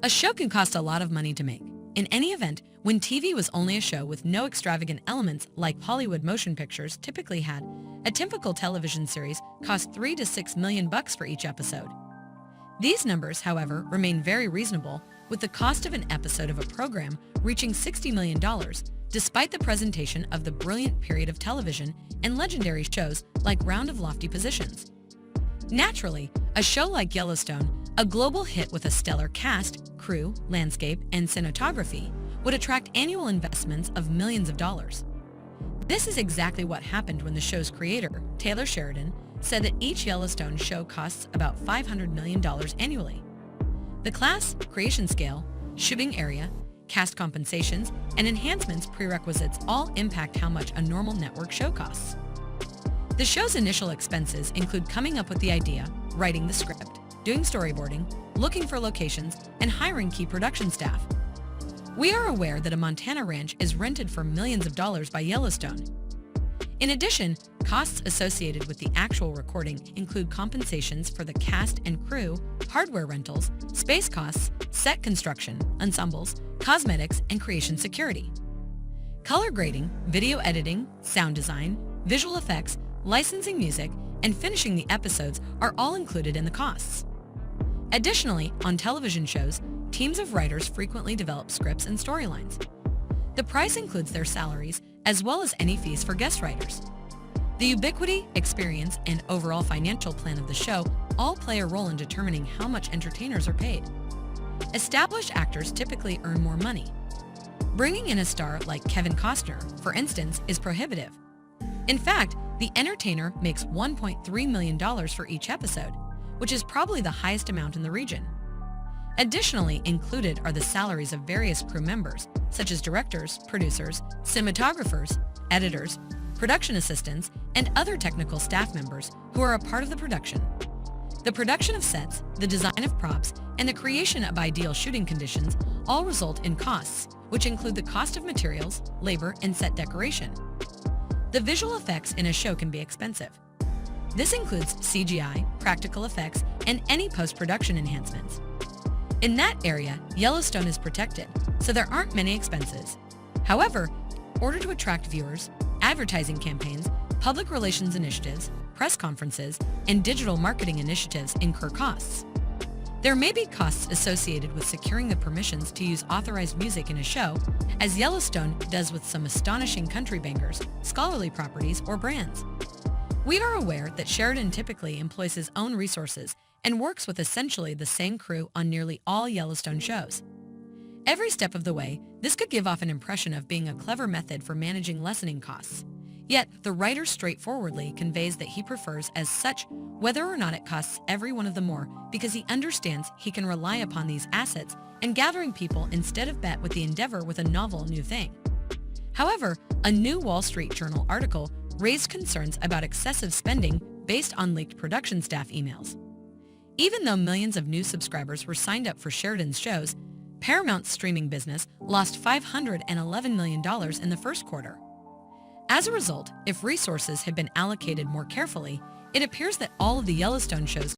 A show can cost a lot of money to make. In any event, when TV was only a show with no extravagant elements like Hollywood motion pictures typically had, a typical television series cost $3 to $6 million for each episode. These numbers, however, remain very reasonable, with the cost of an episode of a program reaching $60 million, despite the presentation of the brilliant period of television and legendary shows like Round of Lofty Positions. Naturally, a show like Yellowstone, a global hit with a stellar cast, crew, landscape, and cinematography, would attract annual investments of millions of dollars. This is exactly what happened when the show's creator, Taylor Sheridan, said that each Yellowstone show costs about $500 million annually. The class, creation scale, shooting area, cast compensations, and enhancements prerequisites all impact how much a normal network show costs. The show's initial expenses include coming up with the idea, writing the script, doing storyboarding, looking for locations, and hiring key production staff. We are aware that a Montana ranch is rented for millions of dollars by Yellowstone. In addition, costs associated with the actual recording include compensations for the cast and crew, hardware rentals, space costs, set construction, ensembles, cosmetics, and creation security. Color grading, video editing, sound design, visual effects, licensing music, and finishing the episodes are all included in the costs. Additionally, on television shows, teams of writers frequently develop scripts and storylines. The price includes their salaries, as well as any fees for guest writers. The ubiquity, experience, and overall financial plan of the show all play a role in determining how much entertainers are paid. Established actors typically earn more money. Bringing in a star like Kevin Costner, for instance, is prohibitive. In fact, the entertainer makes $1.3 million for each episode, which is probably the highest amount in the region. Additionally included are the salaries of various crew members, such as directors, producers, cinematographers, editors, production assistants, and other technical staff members who are a part of the production. The production of sets, the design of props, and the creation of ideal shooting conditions all result in costs, which include the cost of materials, labor, and set decoration. The visual effects in a show can be expensive. This includes CGI, practical effects, and any post-production enhancements. In that area, Yellowstone is protected, so there aren't many expenses. However, in order to attract viewers, advertising campaigns, public relations initiatives, press conferences, and digital marketing initiatives incur costs. There may be costs associated with securing the permissions to use authorized music in a show, as Yellowstone does with some astonishing country bangers, scholarly properties, or brands. We are aware that Sheridan typically employs his own resources and works with essentially the same crew on nearly all Yellowstone shows. Every step of the way, this could give off an impression of being a clever method for managing lessening costs. Yet, the writer straightforwardly conveys that he prefers as such whether or not it costs every one of them more, because he understands he can rely upon these assets and gathering people instead of bet with the endeavor with a novel new thing. However, a new Wall Street Journal article raised concerns about excessive spending based on leaked production staff emails. Even though millions of new subscribers were signed up for Sheridan's shows, Paramount's streaming business lost $511 million in the first quarter. As a result, if resources had been allocated more carefully, it appears that all of the Yellowstone shows